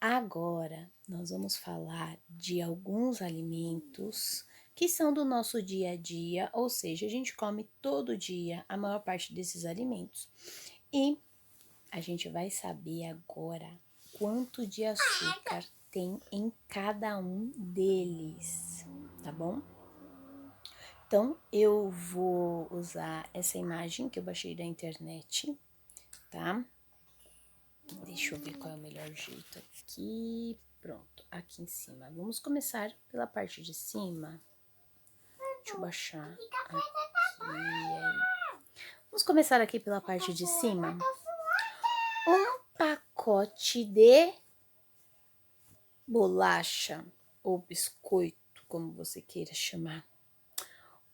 Agora, nós vamos falar de alguns alimentos que são do nosso dia a dia, ou seja, a gente come todo dia a maior parte desses alimentos. E a gente vai saber agora quanto de açúcar tem em cada um deles, tá bom? Então, eu vou usar essa imagem que eu baixei da internet, tá? Deixa eu ver qual é o melhor jeito aqui. Pronto, aqui em cima. Vamos começar pela parte de cima. Deixa eu baixar aqui. Vamos começar aqui pela parte de cima. Um pacote de bolacha ou biscoito, como você queira chamar.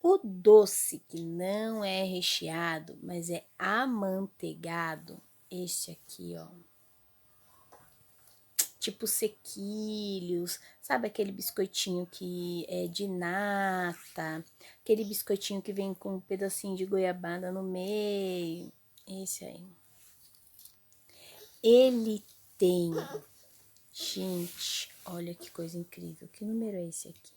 O doce que não é recheado, mas é amanteigado, este aqui, ó. Tipo sequilhos, sabe aquele biscoitinho que é de nata, aquele biscoitinho que vem com um pedacinho de goiabada no meio, esse aí. Ele tem, gente, olha que coisa incrível, que número é esse aqui?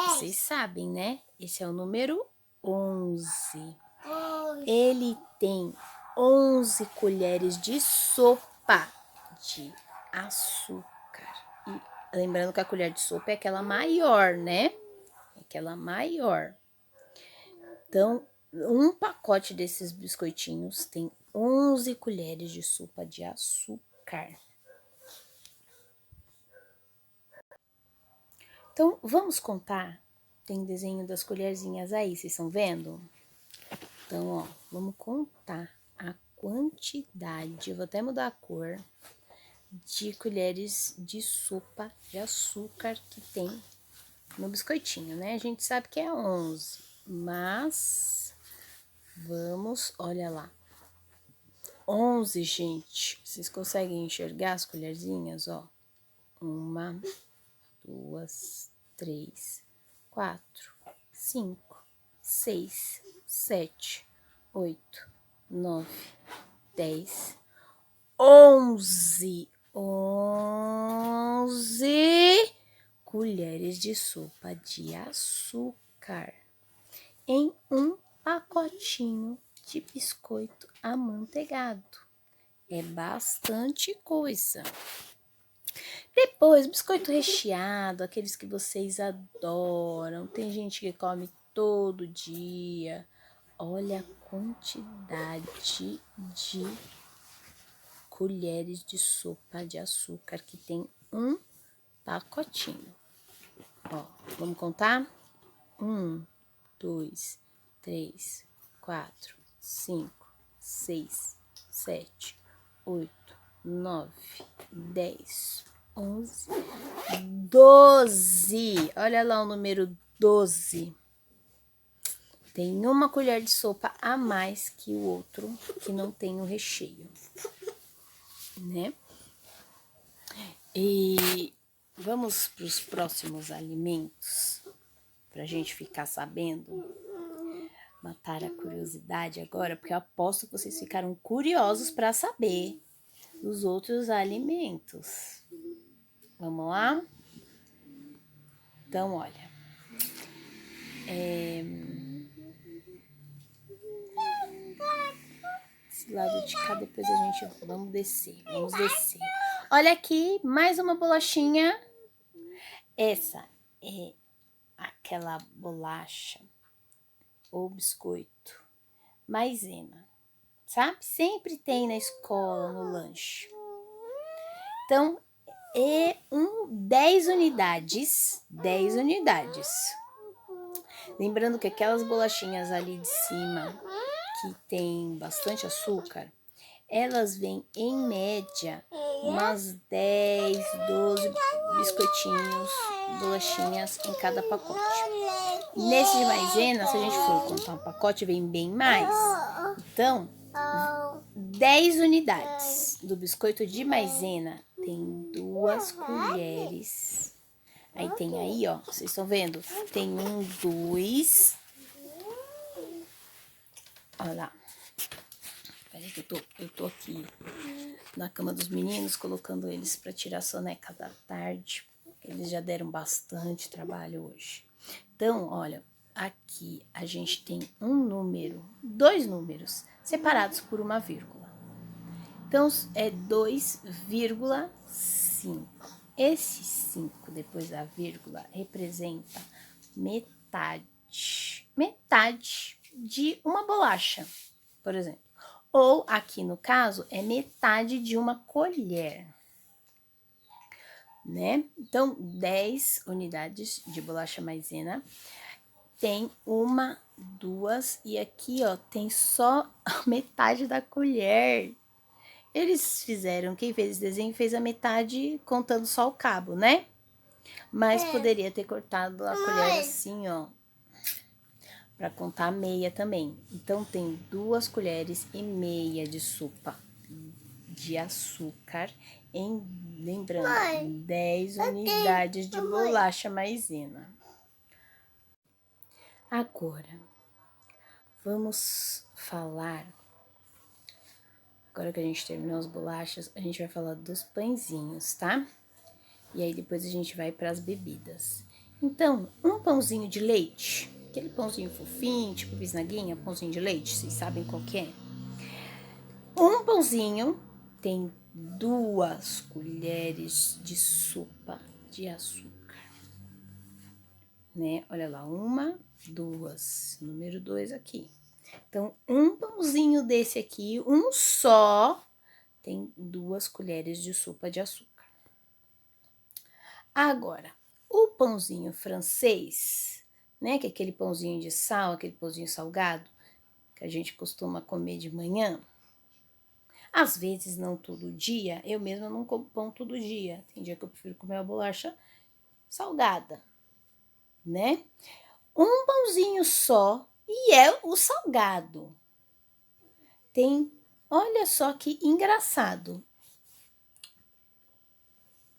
Vocês sabem, né? Esse é o número 11. Ele tem 11 colheres de sopa de açúcar. E lembrando que a colher de sopa é aquela maior, né? Aquela maior. Então, um pacote desses biscoitinhos tem 11 colheres de sopa de açúcar. Então, vamos contar? Tem desenho das colherzinhas aí, vocês estão vendo? Então, ó, vamos contar a quantidade, eu vou até mudar a cor, de colheres de sopa de açúcar que tem no biscoitinho, né? A gente sabe que é 11, mas vamos, olha lá. 11, gente. Vocês conseguem enxergar as colherzinhas, ó? 1, 2, 3, 4, 5, 6, 7, 8, 9, 10, 11. 11 colheres de sopa de açúcar em um pacotinho de biscoito amanteigado. É bastante coisa. Depois, biscoito recheado, aqueles que vocês adoram. Tem gente que come todo dia. Olha a quantidade de colheres de sopa de açúcar que tem um pacotinho. Ó, vamos contar? 1, 2, 3, 4, 5, 6, 7, 8, 9, 10, 11, 12. Olha lá o número 12. Tem uma colher de sopa a mais que o outro que não tem o recheio, né? E vamos para os próximos alimentos, para a gente ficar sabendo, matar a curiosidade agora, porque eu aposto que vocês ficaram curiosos para saber dos outros alimentos. Vamos lá? Então, olha. Esse lado de cá, depois a gente... Vamos descer. Olha aqui, mais uma bolachinha. Essa é aquela bolacha ou biscoito maisena, sabe? Sempre tem na escola, no lanche. Então, é 10 unidades. 10 unidades. Lembrando que aquelas bolachinhas ali de cima, que tem bastante açúcar, elas vêm em média umas 10, 12 biscoitinhos, bolachinhas em cada pacote. Nesse de maisena, se a gente for contar um pacote, vem bem mais. Então, 10 unidades do biscoito de maisena tem 2 colheres. Aí tem aí, ó, vocês estão vendo? Tem 1, 2. Olha lá. Peraí que eu tô aqui na cama dos meninos, colocando eles para tirar a soneca da tarde. Eles já deram bastante trabalho hoje. Então, olha, aqui a gente tem dois números separados por uma vírgula. Então, é 2,5. Esse 5 depois da vírgula representa metade de uma bolacha, por exemplo. Ou, aqui no caso, é metade de uma colher, né? Então, 10 unidades de bolacha maisena. Tem uma, duas, e aqui, ó, tem só a metade da colher. Eles fizeram, quem fez esse desenho fez a metade contando só o cabo, né? Mas poderia ter cortado a colher assim, ó, para contar meia também. Então, tem 2,5 colheres de sopa de açúcar, lembrando, 10 unidades de bolacha maisena. Agora, vamos falar, agora que a gente terminou as bolachas, a gente vai falar dos pãezinhos, tá? E aí depois a gente vai para as bebidas. Então, um pãozinho de leite, aquele pãozinho fofinho, tipo bisnaguinha, pãozinho de leite, vocês sabem qual que é? Um pãozinho tem 2 colheres de sopa de açúcar, né? Olha lá, 1, 2, número 2 aqui. Então, um pãozinho desse aqui, um só, tem 2 colheres de sopa de açúcar. Agora, o pãozinho francês, né, que é aquele pãozinho de sal, aquele pãozinho salgado, que a gente costuma comer de manhã, às vezes não todo dia, eu mesma não como pão todo dia, tem dia que eu prefiro comer uma bolacha salgada, né? Um pãozinho só, e é o salgado. Tem, olha só que engraçado,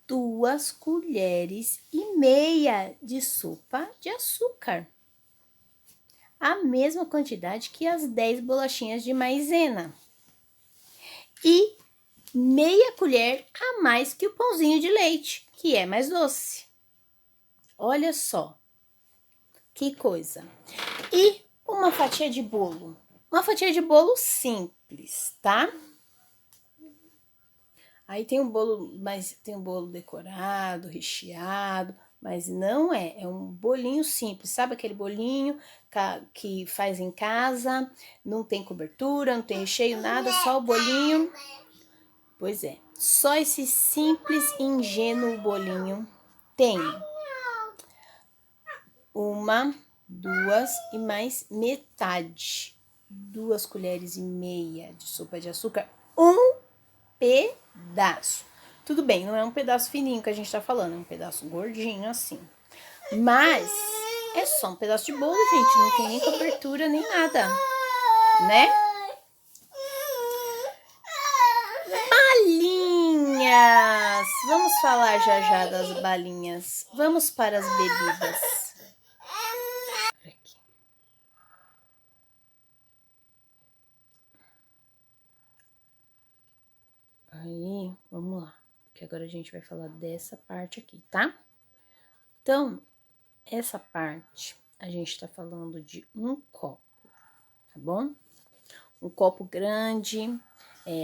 2,5 colheres de sopa de açúcar. A mesma quantidade que as 10 bolachinhas de maisena. E meia colher a mais que o pãozinho de leite, que é mais doce. Olha só, que coisa. E uma fatia de bolo. Uma fatia de bolo simples, tá? Aí tem um bolo, mas tem um bolo decorado, recheado, mas não é um bolinho simples, sabe aquele bolinho que faz em casa, não tem cobertura, não tem recheio, nada, só o bolinho. Pois é, só esse simples e ingênuo bolinho tem 1, 2 e mais metade, 2,5 colheres de sopa de açúcar, um pedaço. Tudo bem, não é um pedaço fininho que a gente tá falando, é um pedaço gordinho assim. Mas é só um pedaço de bolo, gente, não tem nem cobertura nem nada, né? Balinhas! Vamos falar já das balinhas. Vamos para as bebidas. Aí, vamos lá, que agora a gente vai falar dessa parte aqui, tá? Então, essa parte, a gente tá falando de um copo, tá bom? Um copo grande,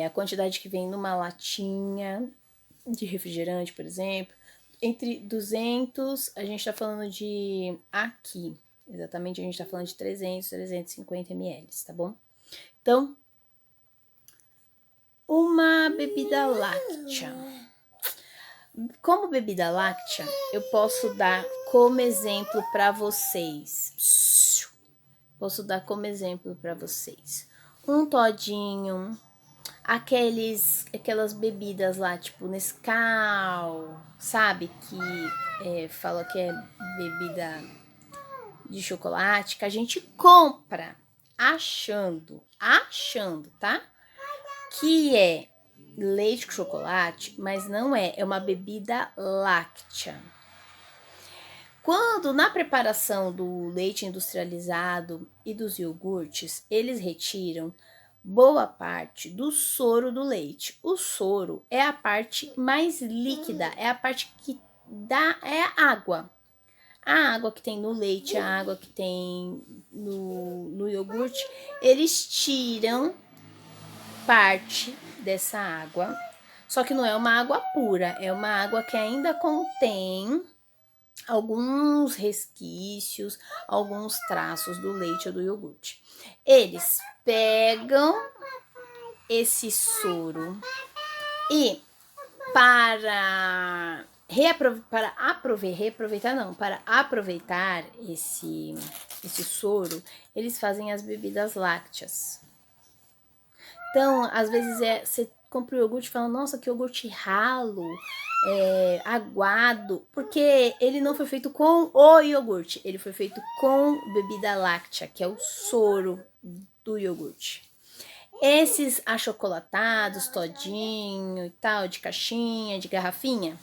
a quantidade que vem numa latinha de refrigerante, por exemplo, entre 200, a gente tá falando de aqui, exatamente, a gente tá falando de 350 ml, tá bom? Então, uma bebida láctea. Como bebida láctea, eu posso dar como exemplo para vocês. Um todinho, aquelas bebidas lá, tipo Nescau, sabe? Que fala que é bebida de chocolate, que a gente compra achando, tá? Que é leite com chocolate, mas não é uma bebida láctea. Quando na preparação do leite industrializado e dos iogurtes, eles retiram boa parte do soro do leite. O soro é a parte mais líquida, é a parte que dá, é a água. A água que tem no leite, a água que tem no iogurte, eles tiram parte dessa água, só que não é uma água pura, é uma água que ainda contém alguns resquícios, alguns traços do leite ou do iogurte. Eles pegam esse soro e para aproveitar esse soro, eles fazem as bebidas lácteas. Então, às vezes você compra o iogurte e fala, nossa, que iogurte ralo, aguado, porque ele não foi feito com o iogurte, ele foi feito com bebida láctea, que é o soro do iogurte. Esses achocolatados, todinho e tal, de caixinha, de garrafinha,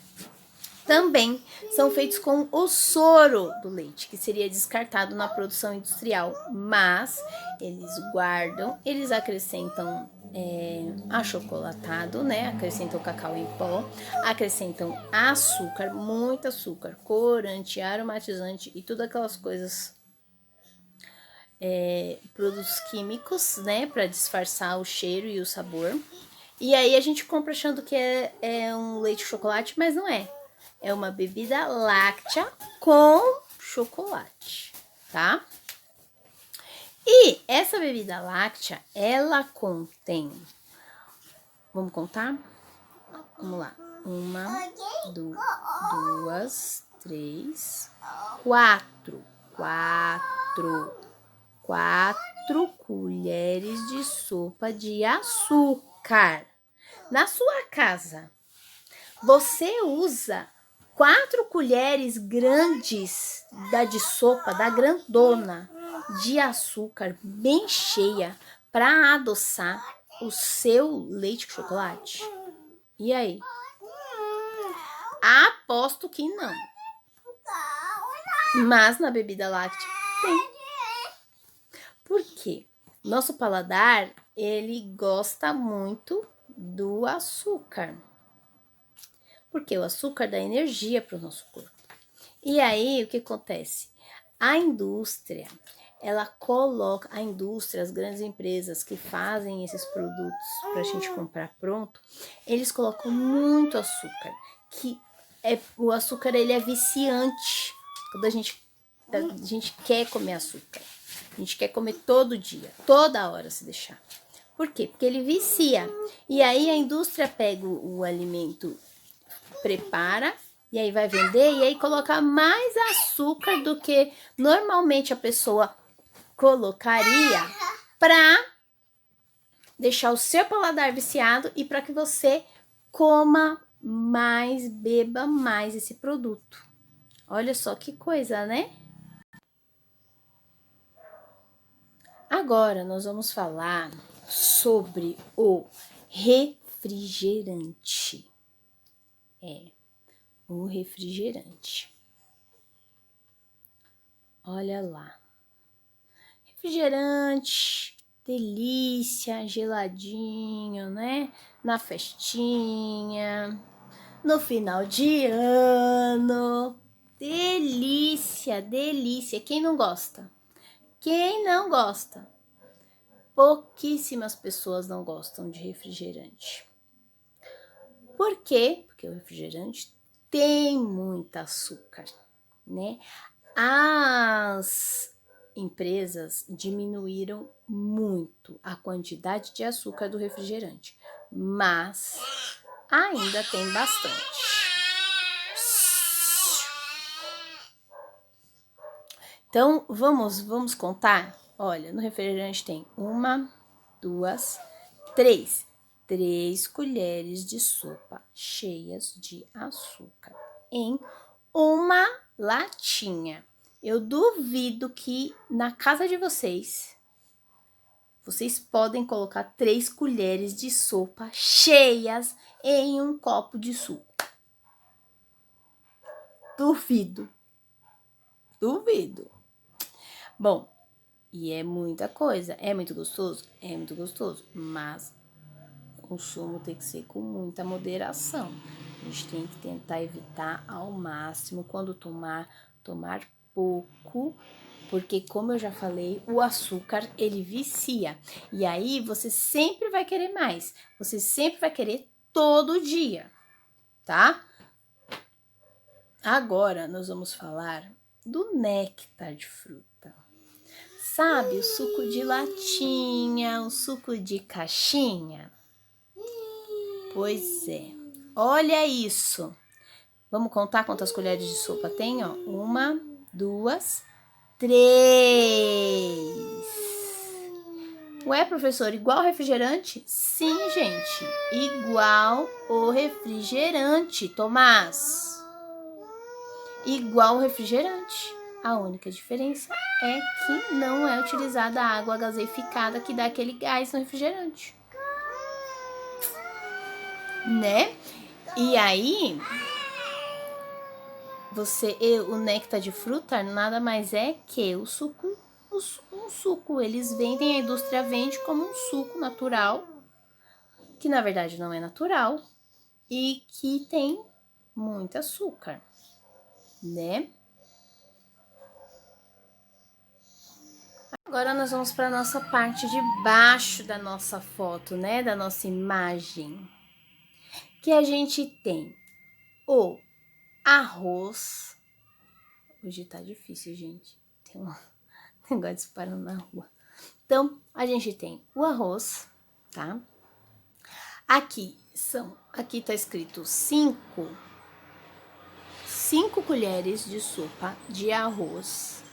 também são feitos com o soro do leite, que seria descartado na produção industrial, mas eles guardam, eles acrescentam achocolatado, né? Acrescentam cacau em pó, acrescentam açúcar, muito açúcar, corante, aromatizante e tudo aquelas coisas, produtos químicos, né? Para disfarçar o cheiro e o sabor. E aí a gente compra achando que é um leite de chocolate, mas não é. É uma bebida láctea com chocolate, tá? E essa bebida láctea, ela contém... Vamos contar? Vamos lá. 1, 2, 3, 4. 4 colheres de sopa de açúcar. Na sua casa, você usa 4 colheres grandes de sopa, da grandona, de açúcar bem cheia para adoçar o seu leite com chocolate? E aí? Aposto que não. Mas na bebida láctea tem. Por quê? Nosso paladar, ele gosta muito do açúcar. Porque o açúcar dá energia para o nosso corpo. E aí, o que acontece? A indústria, as grandes empresas que fazem esses produtos para a gente comprar pronto, eles colocam muito açúcar, o açúcar ele é viciante. Quando a gente quer comer açúcar, a gente quer comer todo dia, toda hora se deixar. Por quê? Porque ele vicia. E aí a indústria pega o alimento, prepara, e aí vai vender, e aí coloca mais açúcar do que normalmente a pessoa colocaria para deixar o seu paladar viciado e para que você coma mais, beba mais esse produto. Olha só que coisa, né? Agora nós vamos falar sobre o refrigerante. O refrigerante. Olha lá. Refrigerante, delícia, geladinho, né? Na festinha, no final de ano. Delícia, delícia. Quem não gosta? Quem não gosta? Pouquíssimas pessoas não gostam de refrigerante. Por quê? Porque o refrigerante tem muito açúcar, né? As empresas diminuíram muito a quantidade de açúcar do refrigerante, mas ainda tem bastante. Então, vamos contar? Olha, no refrigerante tem 1, 2, 3. 3 colheres de sopa cheias de açúcar em uma latinha. Eu duvido que na casa de vocês podem colocar 3 colheres de sopa cheias em um copo de suco. Duvido. Bom, E é muita coisa. É muito gostoso? É muito gostoso. Mas o consumo tem que ser com muita moderação. A gente tem que tentar evitar ao máximo. Quando tomar pouco. Porque, como eu já falei, o açúcar, ele vicia. E aí, você sempre vai querer mais. Você sempre vai querer todo dia, tá? Agora, nós vamos falar do néctar de fruta. Sabe, o suco de latinha, o suco de caixinha? Pois é. Olha isso. Vamos contar quantas colheres de sopa tem, ó? 1, 2, 3. Ué, professor, igual refrigerante? Sim, gente, igual o refrigerante, Tomás. Igual o refrigerante. A única diferença é que não é utilizada a água gaseificada que dá aquele gás no refrigerante. Né? E aí, o néctar de fruta nada mais é que um suco. Eles vendem, a indústria vende como um suco natural, que na verdade não é natural e que tem muito açúcar, né? Agora nós vamos para a nossa parte de baixo da nossa foto, né? Da nossa imagem. Que a gente tem o arroz. Hoje tá difícil, gente. Tem um negócio disparando na rua. Então, a gente tem o arroz, tá? Aqui tá escrito 5 colheres de sopa de arroz.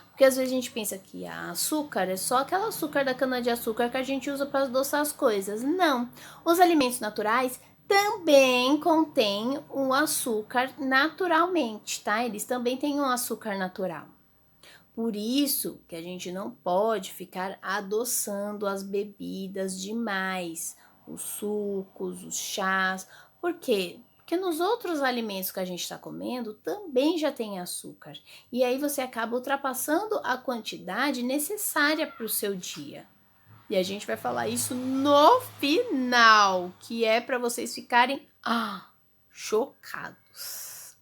Porque às vezes a gente pensa que açúcar é só aquele açúcar da cana-de-açúcar que a gente usa para adoçar as coisas. Não. Os alimentos naturais também contêm um açúcar naturalmente, tá? Eles também têm um açúcar natural. Por isso que a gente não pode ficar adoçando as bebidas demais, os sucos, os chás. Por quê? Porque nos outros alimentos que a gente está comendo também já tem açúcar. E aí você acaba ultrapassando a quantidade necessária para o seu dia. E a gente vai falar isso no final, que é para vocês ficarem chocados.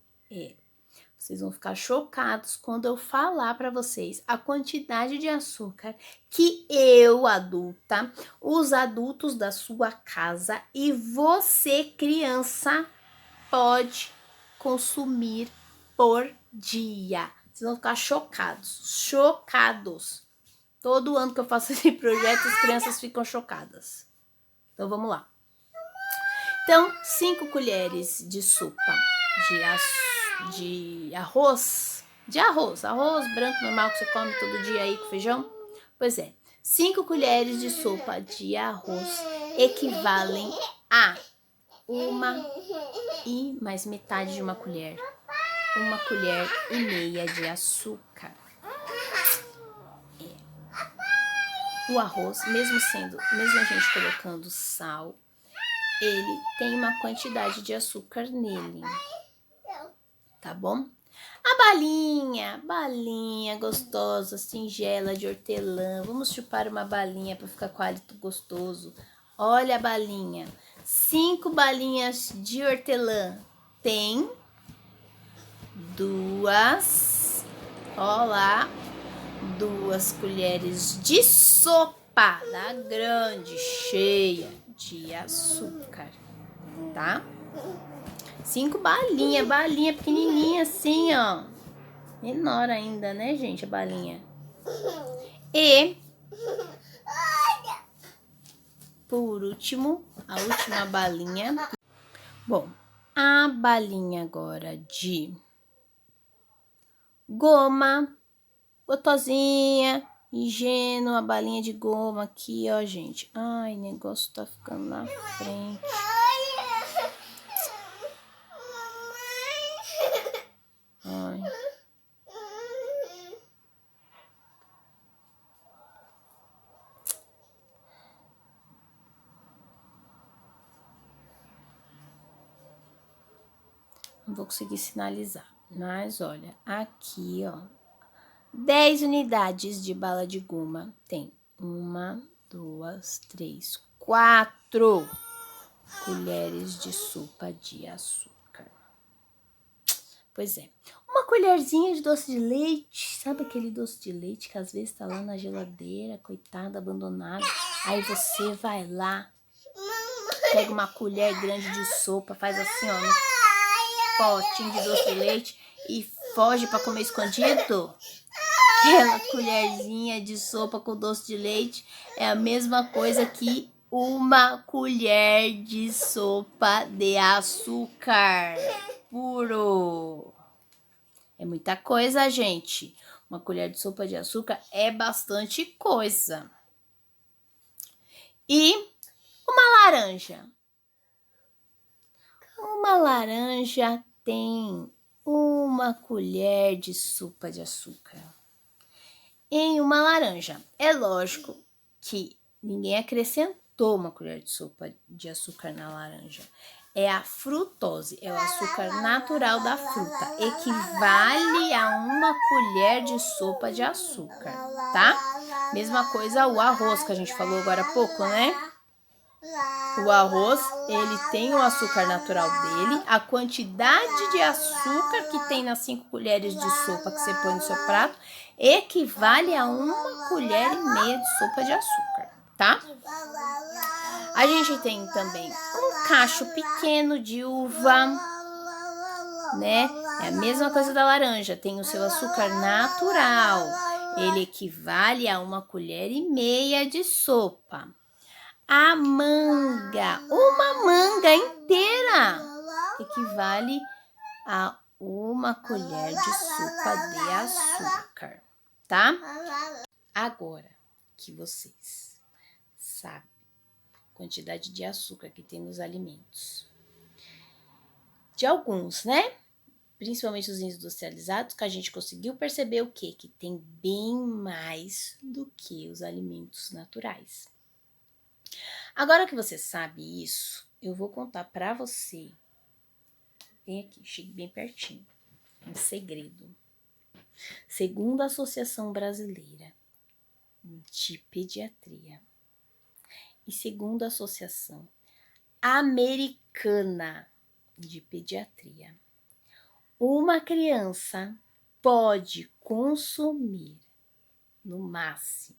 Vocês vão ficar chocados quando eu falar para vocês a quantidade de açúcar que eu, adulta, os adultos da sua casa e você, criança, pode consumir por dia. Vocês vão ficar chocados. Todo ano que eu faço esse projeto, as crianças ficam chocadas. Então, vamos lá. Então, 5 colheres de sopa de arroz. Arroz branco normal que você come todo dia aí com feijão. Pois é, 5 colheres de sopa de arroz equivalem a 1 e mais metade de uma colher. 1,5 colheres de açúcar. O arroz, mesmo a gente colocando sal, ele tem uma quantidade de açúcar nele, tá bom? A balinha gostosa, singela de hortelã. Vamos chupar uma balinha para ficar com hálito gostoso. Olha a balinha. 5 balinhas de hortelã. Tem 2, ó lá, 2 colheres de sopa da grande, cheia de açúcar, tá? 5 balinha pequenininha assim, ó. Menor ainda, né, gente, a balinha. E, por último, a última balinha. Bom, a balinha agora de goma, gotosinha, ingênua, a balinha de goma aqui, ó, gente. Ai, o negócio tá ficando na frente. Ai. Não vou conseguir sinalizar, mas olha, aqui, ó, 10 unidades de bala de goma tem 1, 2, 3, 4 colheres de sopa de açúcar. Pois é. Uma colherzinha de doce de leite. Sabe aquele doce de leite que às vezes tá lá na geladeira, coitado, abandonado? Aí você vai lá, pega uma colher grande de sopa, faz assim, ó, no potinho de doce de leite e foge pra comer escondido. Aquela colherzinha de sopa com doce de leite é a mesma coisa que uma colher de sopa de açúcar puro. É muita coisa, gente. Uma colher de sopa de açúcar é bastante coisa. E uma laranja. Uma laranja tem 1 colher de sopa de açúcar em uma laranja. É lógico que ninguém acrescentou 1 colher de sopa de açúcar na laranja. É a frutose, é o açúcar natural da fruta. Equivale a 1 colher de sopa de açúcar, tá? Mesma coisa o arroz que a gente falou agora há pouco, né? O arroz, ele tem o açúcar natural dele, a quantidade de açúcar que tem nas 5 colheres de sopa que você põe no seu prato equivale a 1,5 colher de sopa de açúcar, tá? A gente tem também um cacho pequeno de uva, né? É a mesma coisa da laranja, tem o seu açúcar natural, ele equivale a 1,5 colher de sopa. A manga, uma manga inteira, equivale a 1 colher de sopa de açúcar, tá? Agora que vocês sabem a quantidade de açúcar que tem nos alimentos, de alguns, né? Principalmente os industrializados, que a gente conseguiu perceber o quê? Que tem bem mais do que os alimentos naturais. Agora que você sabe isso, eu vou contar para você. Vem aqui, chegue bem pertinho. Um segredo. Segundo a Associação Brasileira de Pediatria e segundo a Associação Americana de Pediatria, uma criança pode consumir, no máximo,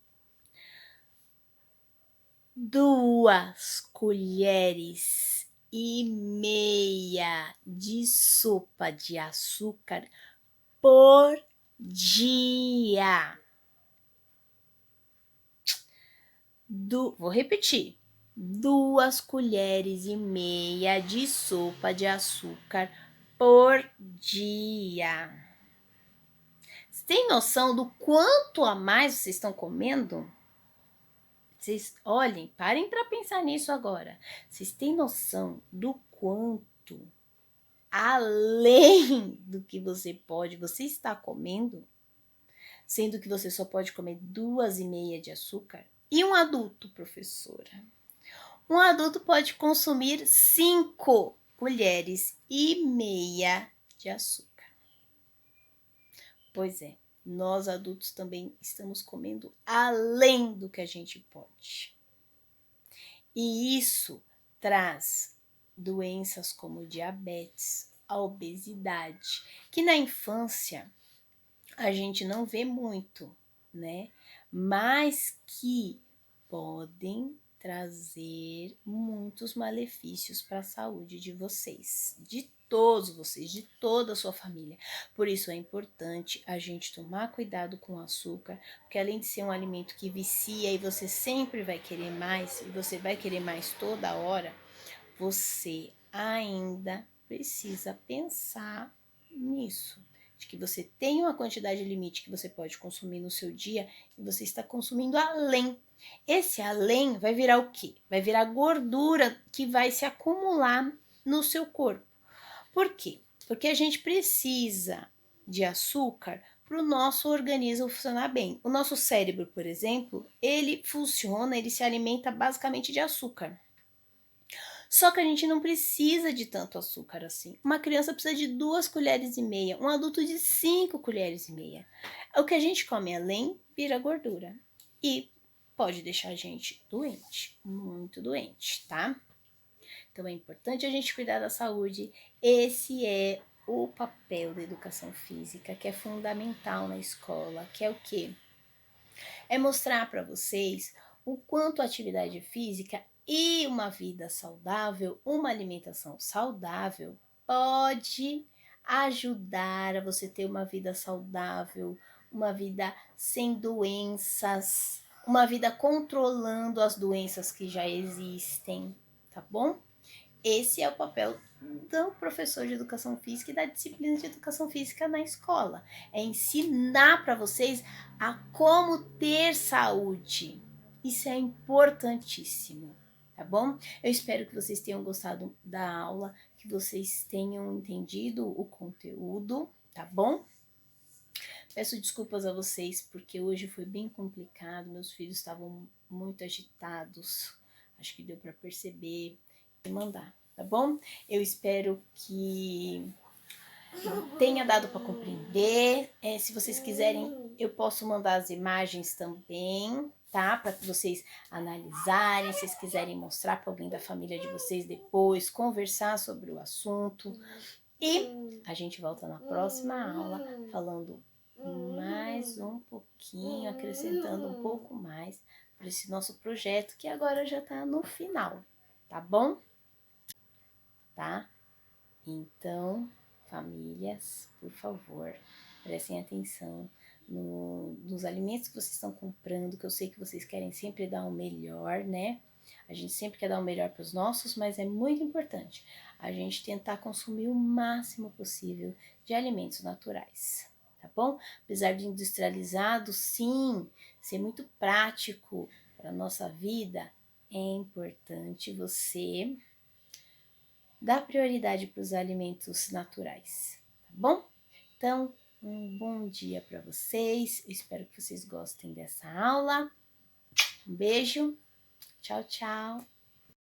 2,5 colheres de sopa de açúcar por dia. Vou repetir. 2,5 colheres de sopa de açúcar por dia. Você tem noção do quanto a mais vocês estão comendo? Vocês olhem, parem para pensar nisso agora. Vocês têm noção do quanto, além do que você está comendo? Sendo que você só pode comer 2,5 de açúcar? E um adulto, professora? Um adulto pode consumir 5,5 colheres de açúcar. Pois é. Nós adultos também estamos comendo além do que a gente pode. E isso traz doenças como diabetes, a obesidade, que na infância a gente não vê muito, né? Mas que podem trazer muitos malefícios para a saúde de vocês, de todos vocês, de toda a sua família. Por isso é importante a gente tomar cuidado com o açúcar, porque além de ser um alimento que vicia e você sempre vai querer mais, e você vai querer mais toda hora, você ainda precisa pensar nisso, de que você tem uma quantidade limite que você pode consumir no seu dia e você está consumindo além. Esse além vai virar o quê? Vai virar gordura que vai se acumular no seu corpo. Por quê? Porque a gente precisa de açúcar para o nosso organismo funcionar bem. O nosso cérebro, por exemplo, ele se alimenta basicamente de açúcar. Só que a gente não precisa de tanto açúcar assim. Uma criança precisa de 2,5 colheres, um adulto de 5,5 colheres. O que a gente come além vira gordura e pode deixar a gente doente, muito doente, tá? Então é importante a gente cuidar da saúde. Esse é o papel da educação física, que é fundamental na escola, que é o quê? É mostrar para vocês o quanto a atividade física e uma vida saudável, uma alimentação saudável, pode ajudar a você ter uma vida saudável, uma vida sem doenças, uma vida controlando as doenças que já existem, tá bom? Esse é o papel do professor de educação física e da disciplina de educação física na escola. É ensinar para vocês a como ter saúde. Isso é importantíssimo, tá bom? Eu espero que vocês tenham gostado da aula, que vocês tenham entendido o conteúdo, tá bom? Peço desculpas a vocês porque hoje foi bem complicado, meus filhos estavam muito agitados, acho que deu para perceber e mandar, tá bom? Eu espero que tenha dado para compreender. Se vocês quiserem, eu posso mandar as imagens também, tá? Para vocês analisarem, se vocês quiserem mostrar para alguém da família de vocês depois, conversar sobre o assunto. E a gente volta na próxima aula falando mais um pouquinho, acrescentando um pouco mais para esse nosso projeto que agora já está no final, tá bom? Tá? Então, famílias, por favor, prestem atenção nos alimentos que vocês estão comprando, que eu sei que vocês querem sempre dar o melhor, né? A gente sempre quer dar o melhor para os nossos, mas é muito importante a gente tentar consumir o máximo possível de alimentos naturais, tá bom? Apesar de industrializado, sim, ser muito prático para a nossa vida, é importante você dar prioridade para os alimentos naturais, tá bom? Então, um bom dia para vocês. Eu espero que vocês gostem dessa aula. Um beijo. Tchau, tchau.